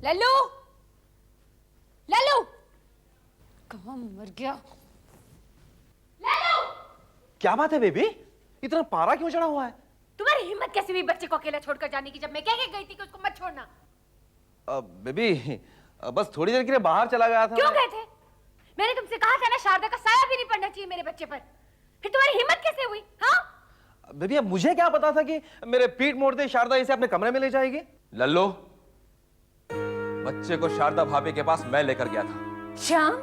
लल्लू, लल्लू, कहाँ मर गया? लल्लू! क्या बात है बेबी? इतना पारा क्यों चढ़ा हुआ है? तुम्हारी हिम्मत कैसे हुई बच्चे को अकेला छोड़कर जाने की, जब मैं कह के गई थी कि उसको मत छोड़ना? बेबी, बस थोड़ी देर के लिए बाहर चला गया था। क्यों गए थे? मैंने तुमसे कहा था ना, शारदा का साया भी नहीं पड़ना चाहिए मेरे बच्चे पर। फिर तुम्हारी हिम्मत कैसे हुई? हाँ? बेबी, अब मुझे क्या पता था कि मेरे पीठ मोड़ते शारदा इसे अपने कमरे में ले जाएगी। लल्लो, बच्चे को शारदा भाभी के पास मैं लेकर गया था। श्याम,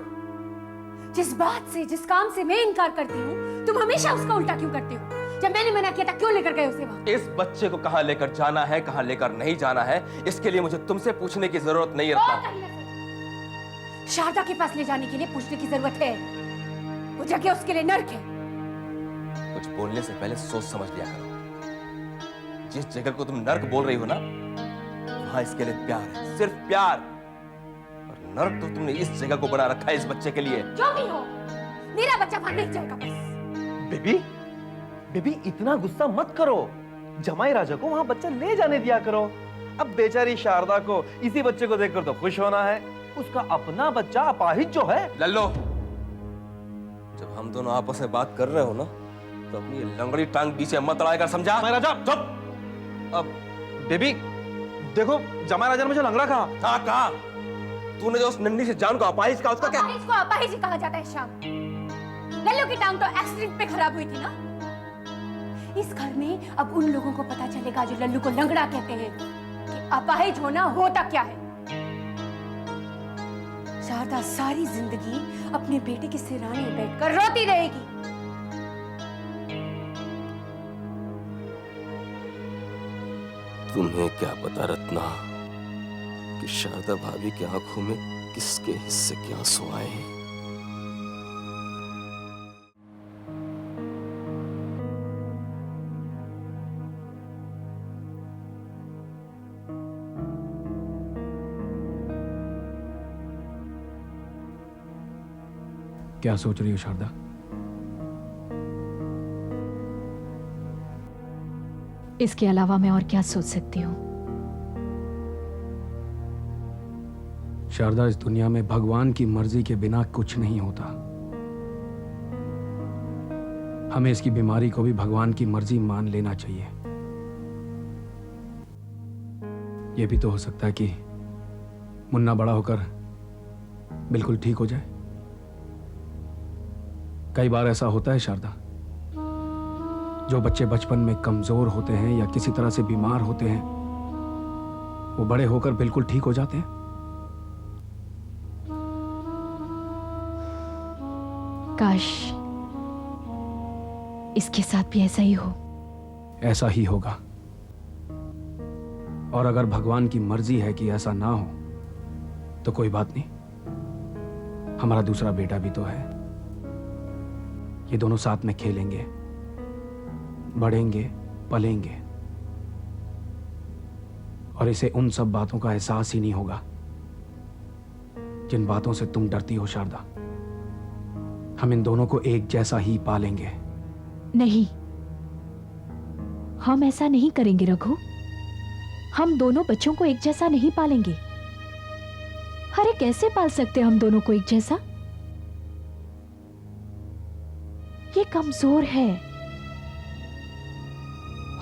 जिस बात से, जिस काम से मैं इनकार करती हूँ, तुम हमेशा उसका उल्टा क्यों करते हो? जब मैंने मना किया था, क्यों लेकर गए उसे वहां? इस बच्चे को कहां लेकर जाना है, कहां लेकर नहीं जाना है, इसके लिए मुझे तुमसे पूछने की जरूरत नहीं रखता। शारदा के पास ले जाने के लिए पूछने की जरूरत है। वो जगह उसके लिए नर्क है। कुछ बोलने से पहले सोच समझ लिया करो। जिस जगह को तुम नर्क बोल रही हो ना, वहां इसके लिए प्यार है, सिर्फ प्यार। और नर्क तो तुमने इस जगह को बना रखा है इस बच्चे के लिए। जो भी हो, मेरा बच्चा वहां नहीं जाएगा बस। बेबी, बेबी इतना गुस्सा मत करो। जमाई राजा को वहां बच्चा ले जाने दिया करो। अब बेचारी शारदा को इसी बच्चे को देखकर तो खुश होना है। उसका अपना बच्चा अपाहिज जो है। लल्लो, जब हम दोनों आपस में बात कर रहे हो ना, तो अपनी लंगड़ी टांग पीछे मत अड़ाएगा, समझा? जमाई राजा चुप। अब बेबी देखो, जमाई राजा ने मुझे लंगड़ा कहा। हाँ, कहा। तूने जो उस नन्ही से जान को अपाहिज कहा, उसका क्या? अपाहिज को अपाहिज ही कहा जाता है श्याम। लल्लू की टांग तो एक्सीडेंट पे खराब हुई थी ना। इस घर में अब उन लोगों को पता चलेगा जो लल्लू को लंगड़ा कहते हैं, कि अपाहिज होना होता क्या है। शारदा सारी जिंदगी अपने बेटे के सिरहाने बैठकर रोती रहेगी। तुम्हें क्या पता रत्ना कि शारदा भाभी की आंखों में किसके हिस्से के आंसू आए हैं। क्या सोच रही हो शारदा? इसके अलावा मैं और क्या सोच सकती हूँ? शारदा, इस दुनिया में भगवान की मर्जी के बिना कुछ नहीं होता। हमें इसकी बीमारी को भी भगवान की मर्जी मान लेना चाहिए। यह भी तो हो सकता है कि मुन्ना बड़ा होकर बिल्कुल ठीक हो जाए। कई बार ऐसा होता है शारदा, जो बच्चे बचपन में कमजोर होते हैं या किसी तरह से बीमार होते हैं, वो बड़े होकर बिल्कुल ठीक हो जाते हैं। काश इसके साथ भी ऐसा ही हो। ऐसा ही होगा। और अगर भगवान की मर्जी है कि ऐसा ना हो, तो कोई बात नहीं। हमारा दूसरा बेटा भी तो है। ये दोनों साथ में खेलेंगे, बढ़ेंगे, पलेंगे, और इसे उन सब बातों का एहसास ही नहीं होगा जिन बातों से तुम डरती हो शारदा। हम इन दोनों को एक जैसा ही पालेंगे। नहीं, हम ऐसा नहीं करेंगे रघु। हम दोनों बच्चों को एक जैसा नहीं पालेंगे। अरे कैसे पाल सकते हम दोनों को एक जैसा? ये कमजोर है,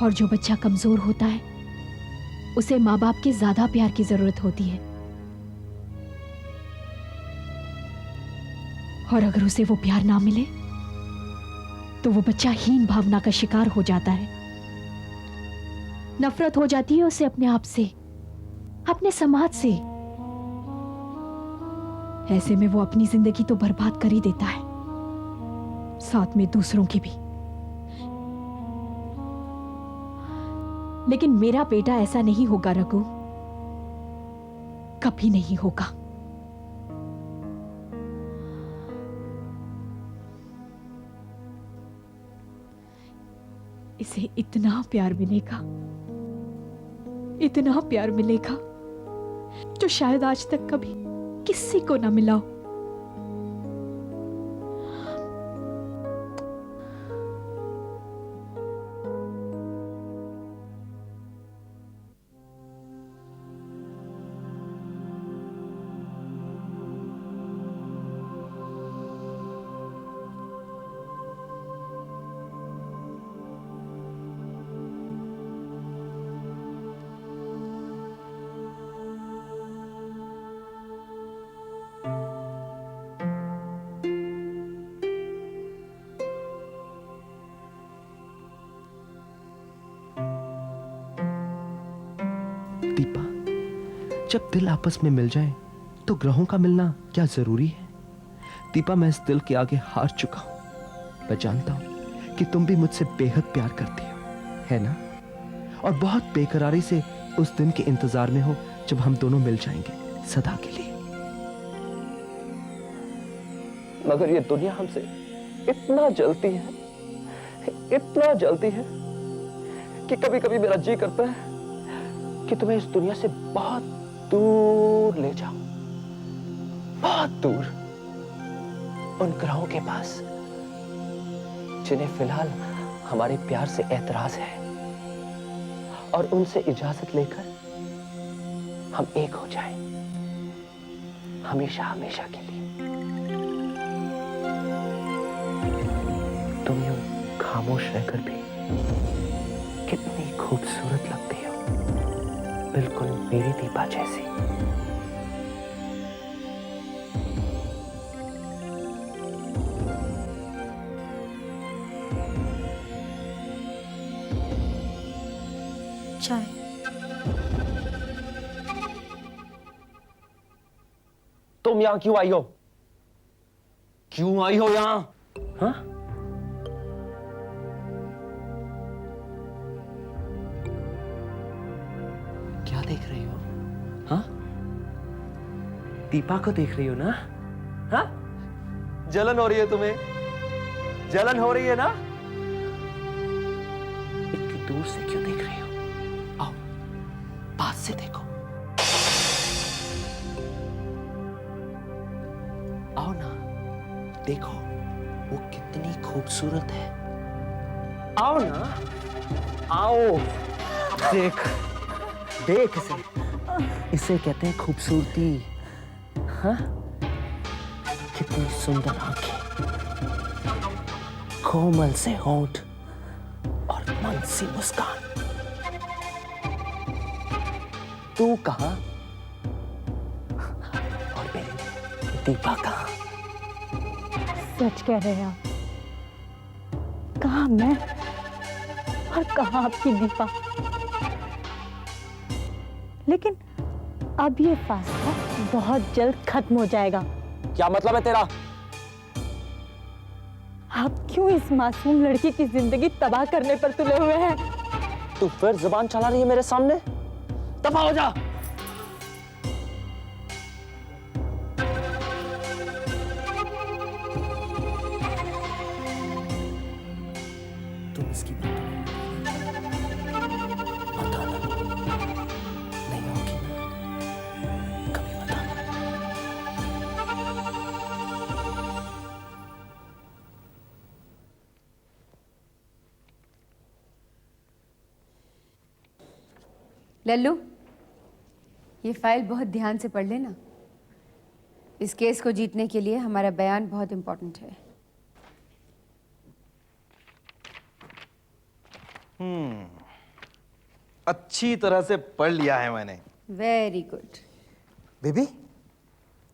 और जो बच्चा कमजोर होता है उसे माँ बाप के ज्यादा प्यार की जरूरत होती है। और अगर उसे वो प्यार ना मिले तो वो बच्चा हीन भावना का शिकार हो जाता है। नफरत हो जाती है उसे अपने आप से, अपने समाज से। ऐसे में वो अपनी जिंदगी तो बर्बाद कर ही देता है, साथ में दूसरों की भी। लेकिन मेरा बेटा ऐसा नहीं होगा रघु, कभी नहीं होगा। इसे इतना प्यार मिलेगा, इतना प्यार मिलेगा जो शायद आज तक कभी किसी को ना मिला हो। जब दिल आपस में मिल जाए तो ग्रहों का मिलना क्या जरूरी है? दीपा, मैं इस दिल के आगे हार चुका हूं। मैं जानता हूं कि तुम भी मुझसे बेहद प्यार करती हो, है ना? और बहुत बेकरारी से उस दिन के इंतजार में हो जब हम दोनों मिल जाएंगे सदा के लिए। मगर ये दुनिया हमसे इतना जलती है, इतना जलती है कि कभी कभी मेरा जी करता है कि तुम्हें इस दुनिया से बहुत दूर ले जाऊं, बहुत दूर, उन ग्रहों के पास जिन्हें फिलहाल हमारे प्यार से एतराज है, और उनसे इजाजत लेकर हम एक हो जाएं, हमेशा हमेशा के लिए। तुम यूं खामोश रहकर भी कितनी खूबसूरत लगती हो, बिल्कुल मेरी दीपा जैसी। चाय। तुम यहां क्यों आई हो? क्यों आई हो यहां? हाँ? क्या देख रही हो? हाँ? दीपा को देख रही हो ना? हाँ? जलन हो रही है तुम्हें? जलन हो रही है ना? इतनी दूर से क्यों देख रही हो? आओ, पास से देखो। आओ ना, देखो वो कितनी खूबसूरत है। आओ ना, आओ, देख, देख इसे, इसे कहते हैं खूबसूरती। हाँ? कितनी सुंदर आंखें, कोमल से होंठ और मन सी मुस्कान। तू कहां और मेरी दीपा कहां? सच कह रहे हैं आप। कहां मैं और कहां आपकी दीपा। लेकिन अब ये फासला बहुत जल्द खत्म हो जाएगा। क्या मतलब है तेरा? आप क्यों इस मासूम लड़की की जिंदगी तबाह करने पर तुले हुए हैं? तू फिर जुबान चला रही है मेरे सामने? दफा हो जा। तुम इसकी बताना नहीं होगी, कभी बताना। लल्लू, ये फाइल बहुत ध्यान से पढ़ लेना। इस केस को जीतने के लिए हमारा बयान बहुत इंपॉर्टेंट है। अच्छी तरह से पढ़ लिया है मैंने। Very good. बेबी,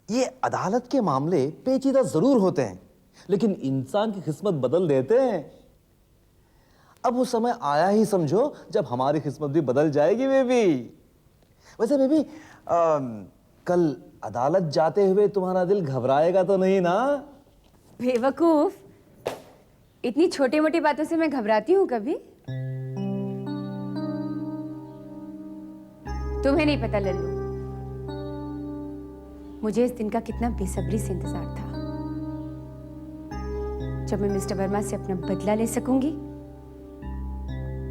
ये अदालत के मामले पेचीदा जरूर होते हैं, लेकिन इंसान की किस्मत बदल देते हैं। अब वो समय आया ही समझो जब हमारी किस्मत भी बदल जाएगी बेबी। वैसे बेबी, कल अदालत जाते हुए तुम्हारा दिल घबराएगा तो नहीं ना? बेवकूफ, इतनी छोटी मोटी बातों से मैं घबराती हूँ कभी? तुम्हें नहीं पता लल्लू, मुझे इस दिन का कितना बेसब्री से इंतजार था, जब मैं मिस्टर वर्मा से अपना बदला ले सकूंगी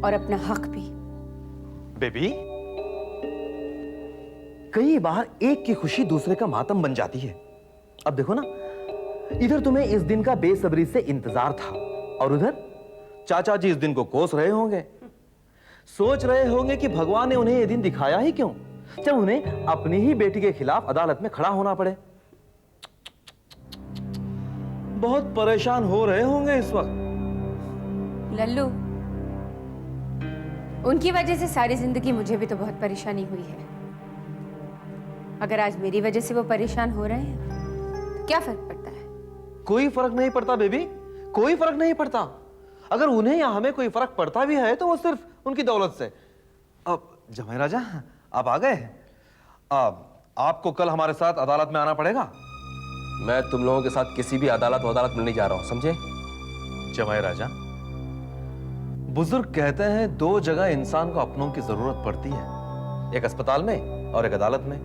और अपना हक भी। बेबी, कई बार एक की खुशी दूसरे का मातम बन जाती है। अब देखो ना, इधर तुम्हें इस दिन का बेसब्री से इंतजार था और उधर चाचा जी इस दिन को कोस रहे होंगे, सोच रहे होंगे कि भगवान ने उन्हें यह दिन दिखाया ही क्यों, जब उन्हें अपनी ही बेटी के खिलाफ अदालत में खड़ा होना पड़े। बहुत परेशान हो रहे होंगे इस वक्त। लल्लू, उनकी वजह से सारी जिंदगी मुझे भी तो बहुत परेशानी हुई है। अगर आज मेरी वजह से वो परेशान हो रहे हैं तो क्या फर्क पड़ता है? कोई फर्क नहीं पड़ता बेबी, कोई फर्क नहीं पड़ता। अगर उन्हें या हमें कोई फर्क पड़ता भी है तो वो सिर्फ उनकी दौलत से। अब जमाई राजा, आप आ गए? आपको कल हमारे साथ अदालत में आना पड़ेगा। मैं तुम लोगों के साथ किसी भी अदालत में नहीं जा रहा हूं, समझे? जमाई राजा, बुजुर्ग कहते हैं दो जगह इंसान को अपनों की जरूरत पड़ती है, एक अस्पताल में और एक अदालत में।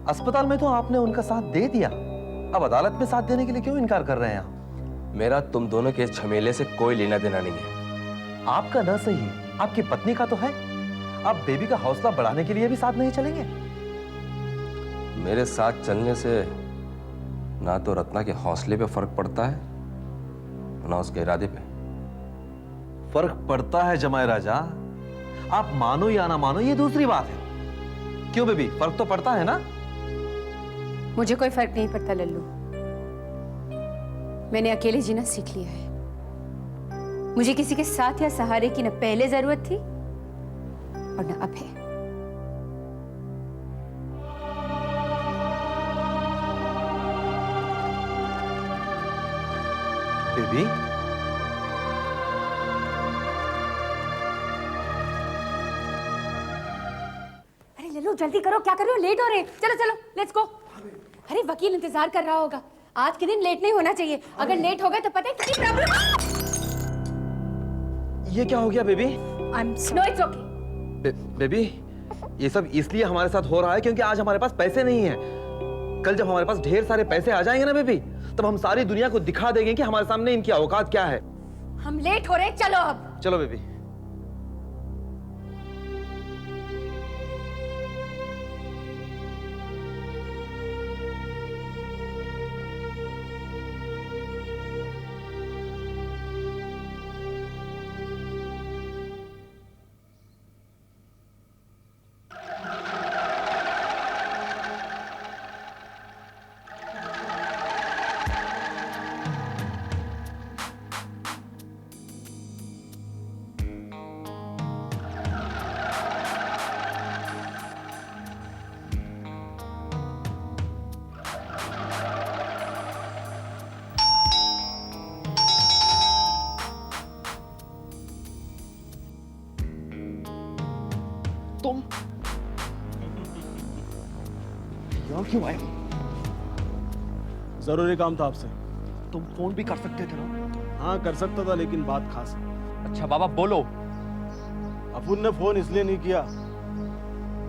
अस्पताल में तो आपने उनका साथ दे दिया, अब अदालत में साथ देने के लिए क्यों इनकार कर रहे हैं आप? मेरा तुम दोनों के इस झमेले से कोई लेना देना नहीं है। आपका न सही, आपकी पत्नी का तो है। आप बेबी का हौसला बढ़ाने के लिए भी साथ नहीं चलेंगे? मेरे साथ चलने से ना तो रत्ना के हौसले पे फर्क पड़ता है, ना उसके इरादे पे। फर्क पड़ता है जमाई राजा, आप मानो या ना मानो ये दूसरी बात है। क्यों बेबी, फर्क तो पड़ता है ना? मुझे कोई फर्क नहीं पड़ता लल्लू, मैंने अकेले जीना सीख लिया है। मुझे किसी के साथ या सहारे की न पहले जरूरत थी और न अब है। बेबी, अरे लल्लू जल्दी करो, क्या कर रहे हो? लेट हो रहे हैं। चलो चलो लेट्स गो। अरे वकील इंतजार कर रहा होगा, आज के दिन लेट नहीं होना चाहिए। अगर लेट हो गए तो पता है कितनी प्रॉब्लम। ये क्या हो गया baby? No it's okay. Baby, ये सब इसलिए हमारे साथ हो रहा है क्योंकि आज हमारे पास पैसे नहीं है। कल जब हमारे पास ढेर सारे पैसे आ जाएंगे ना बेबी, तब हम सारी दुनिया को दिखा देंगे कि हमारे सामने इनकी औकात क्या है। हम लेट हो रहे हैं, चलो अब। चलो बेबी। तुम यहाँ क्यों आए? जरूरी काम था आपसे। तुम फोन भी कर सकते थे ना? हाँ कर सकता था, लेकिन बात खास है। अच्छा बाबा बोलो। अपुन ने फोन इसलिए नहीं किया,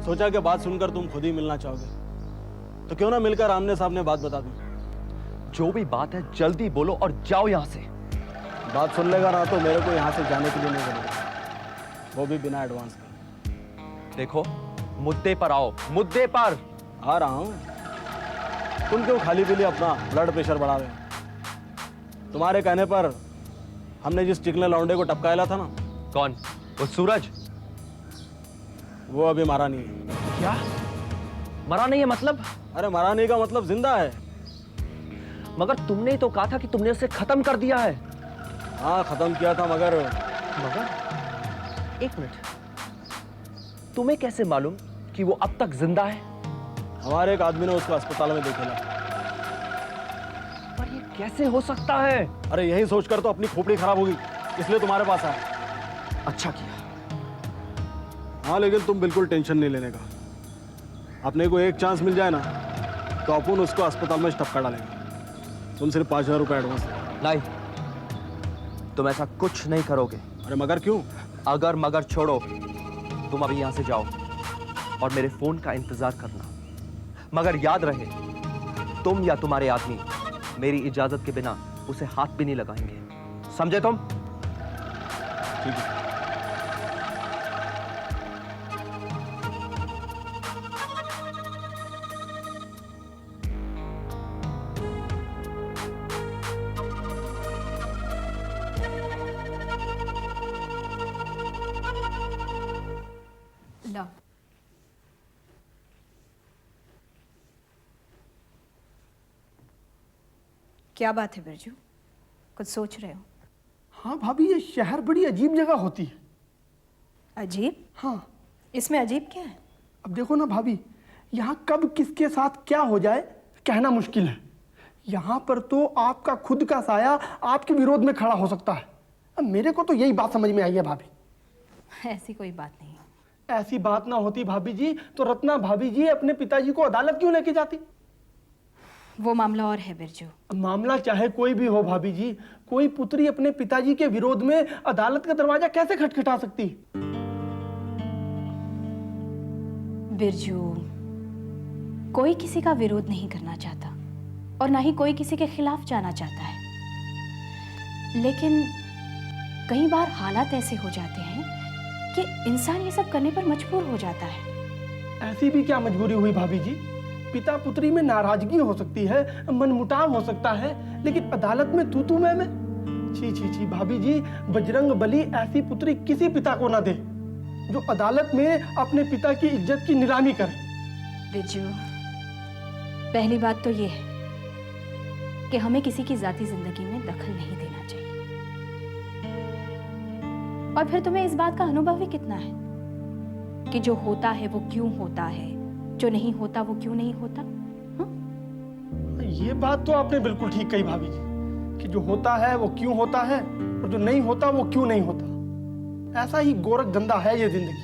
सोचा कि बात सुनकर तुम खुद ही मिलना चाहोगे, तो क्यों ना मिलकर आमने सामने बात बता दूं। जो भी बात है जल्दी बोलो और जाओ यहाँ से। बात सुन लेगा ना तो मेरे को यहाँ से जाने के लिए नहीं बोलेगा, वो भी बिना एडवांस के। देखो मुद्दे पर आओ, मुद्दे पर। आ रहा हूँ। तुम क्यों खाली पीली अपना ब्लड प्रेशर बढ़ा रहे हो? तुम्हारे कहने पर हमने जिस चिकने लौंडे को टपकाया था ना। कौन? वो सूरज? वो अभी मारा नहीं है। क्या मरा नहीं है मतलब? अरे मरा नहीं का मतलब जिंदा है। मगर तुमने ही तो कहा था कि तुमने उसे खत्म कर दिया है। हाँ खत्म किया था, मगर एक मिनट, तुम्हें कैसे मालूम कि वो अब तक जिंदा है? हमारे एक आदमी ने उसको अस्पताल में देखेला। पर ये कैसे हो सकता है? अरे यही सोचकर तो अपनी खोपड़ी खराब होगी, इसलिए तुम्हारे पास आया। अच्छा किया। हाँ लेकिन तुम बिल्कुल टेंशन नहीं लेने का। अपने को एक चांस मिल जाए ना तो अपन उसको अस्पताल में टपका डालेंगे। तुम सिर्फ 5,000 रुपये एडवांस दो। नहीं, तुम ऐसा कुछ नहीं करोगे। अरे मगर क्यों? अगर मगर छोड़ो, तुम अभी यहाँ से जाओ और मेरे फोन का इंतजार करना। मगर याद रहे, तुम या तुम्हारे आदमी मेरी इजाजत के बिना उसे हाथ भी नहीं लगाएंगे, समझे तुम? ठीक है। लो। क्या बात है बिरजू, कुछ सोच रहे हो? हाँ भाभी, ये शहर बड़ी अजीब जगह होती है। अजीब? हाँ। इसमें अजीब क्या है? अब देखो ना भाभी, यहाँ कब किसके साथ क्या हो जाए कहना मुश्किल है। यहाँ पर तो आपका खुद का साया आपके विरोध में खड़ा हो सकता है। अब मेरे को तो यही बात समझ में आई है भाभी। ऐसी कोई बात नहीं। ऐसी बात ना होती भाभी जी तो रत्ना भाभी जी अपने पिताजी को अदालत क्यों लेके जाती? वो मामला और है बिरजू। मामला चाहे कोई भी हो भाभी जी, कोई पुत्री अपने पिताजी के विरोध में अदालत का दरवाजा कैसे खटखटा सकती? बिरजू, कोई किसी का विरोध नहीं करना चाहता और ना ही कोई किसी के खिलाफ जाना चाहता है, लेकिन कई बार हालात ऐसे हो जाते हैं कि इंसान ये सब करने पर मजबूर हो जाता है। ऐसी भी क्या मजबूरी हुई भाभी जी? पिता पुत्री में नाराजगी हो सकती है, मनमुटाव हो सकता है, लेकिन अदालत में तू मैं छी छी छी भाभी जी, बजरंग बली ऐसी पुत्री किसी पिता को ना दे जो अदालत में अपने पिता की इज्जत की नीलामी करे। बिरजू, पहली बात तो ये है कि हमें किसी की जाती जिंदगी में दखल नहीं देना चाहिए। और फिर तुम्हें इस बात का अनुभव ही कितना है कि जो होता है वो क्यों होता है, जो नहीं होता वो क्यों नहीं होता? ये बात तो आपने बिल्कुल ठीक कही भाभी जी कि जो होता है वो क्यों होता है और जो नहीं होता वो क्यों नहीं होता। ऐसा ही गोरख धंधा है ये जिंदगी।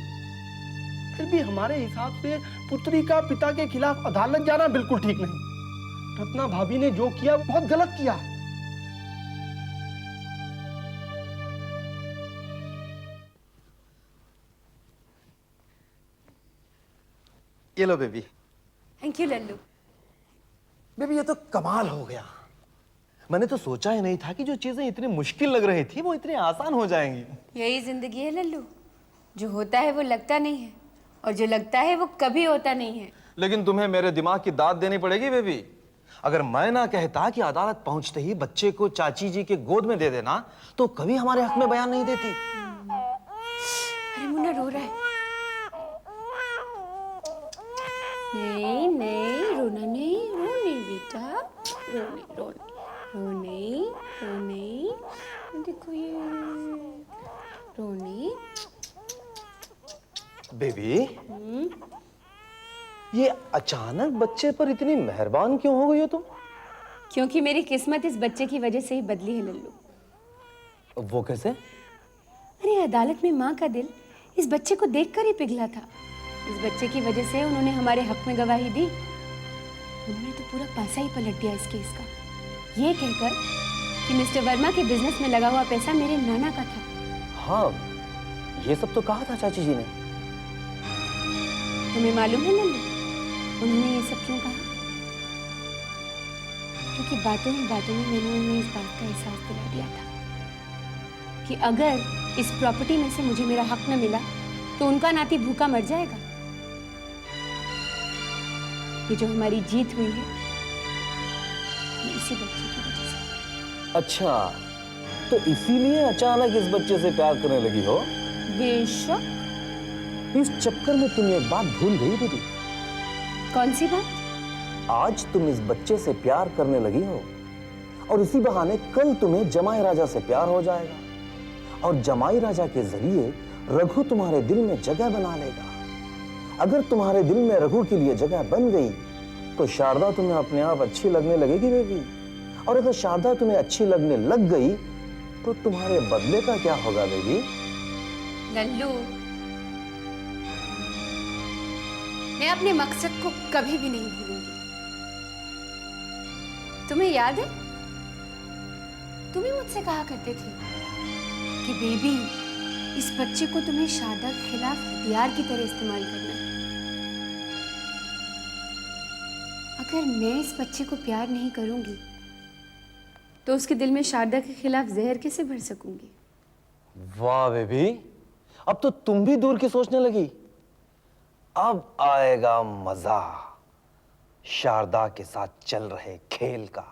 फिर भी हमारे हिसाब से पुत्री का पिता के खिलाफ अदालत जाना बिल्कुल ठीक नहीं। रत्ना भाभी ने जो किया बहुत गलत किया। ये लो baby. Thank you Lallu. Baby ये तो कमाल हो गया। मैंने तो सोचा ही नहीं था कि जो चीजें इतनी मुश्किल लग रही थी वो इतनी आसान हो जाएंगी। यही जिंदगी है लल्लू, जो होता है वो लगता नहीं है और जो लगता है वो कभी होता नहीं है। लेकिन तुम्हें मेरे दिमाग की दाद देनी पड़ेगी बेबी। अगर मैं ना कहता कि अदालत पहुंचते ही बच्चे को चाची जी के गोद में दे देना तो कभी हमारे हक में बयान नहीं देती। अरे मुन्ना रो रहा है। नहीं नहीं रोना नहीं, रो नहीं बेटा, रो नहीं रो नहीं रो नहीं रो नहीं, देखो ये रो नहीं। बेबी ये अचानक बच्चे पर इतनी मेहरबान क्यों हो गई हो तुम? क्योंकि मेरी किस्मत इस बच्चे की वजह से ही बदली है लल्लू। वो कैसे? अरे अदालत में माँ का दिल इस बच्चे को देखकर ही पिघला था। इस बच्चे की वजह से उन्होंने हमारे हक में गवाही दी। उन्होंने तो पूरा पासा ही पलट दिया इस केस का, ये कहकर कि मिस्टर वर्मा के बिजनेस में लगा हुआ पैसा मेरे नाना का था। हाँ, ये सब तो कहा था चाची जी ने। तुम्हें मालूम है लल्लू उन्होंने ये सब क्यों कहा? क्योंकि बातों में मैंने उन्हें इस बात का एहसास दिला दिया था कि अगर इस प्रॉपर्टी में से मुझे मेरा हक न मिला तो उनका नाती भूखा मर जाएगा। ये जो हमारी जीत हुई है ये इसी बच्चे की वजह से। अच्छा, तो इसीलिए अचानक इस बच्चे से प्यार करने लगी हो? बेशक। इस चक्कर में तुम एक बात भूल गई दीदी। कौन सी बात? आज तुम इस बच्चे से प्यार करने लगी हो और इसी बहाने कल तुम्हें जमाई राजा से प्यार हो जाएगा और जमाई राजा के जरिए रघु तुम्हारे दिल में जगह बना लेगा। अगर तुम्हारे दिल में रघु के लिए जगह बन गई तो शारदा तुम्हें अपने आप अच्छी लगने लगेगी बेबी। और अगर शारदा तुम्हें अच्छी लगने लग गई तो तुम्हारे बदले का क्या होगा बेबी? लल्लू, मैं अपने मकसद को कभी भी नहीं भूलूंगी। तुम्हें याद है तुम ही मुझसे कहा करते थे कि बेबी इस बच्चे को तुम्हें शारदा के खिलाफ हथियार की तरह इस्तेमाल करना है। अगर मैं इस बच्चे को प्यार नहीं करूंगी तो उसके दिल में शारदा के खिलाफ जहर कैसे भर सकूंगी? वाह बेबी, अब तो तुम भी दूर की सोचने लगी। अब आएगा मजा शारदा के साथ चल रहे खेल का।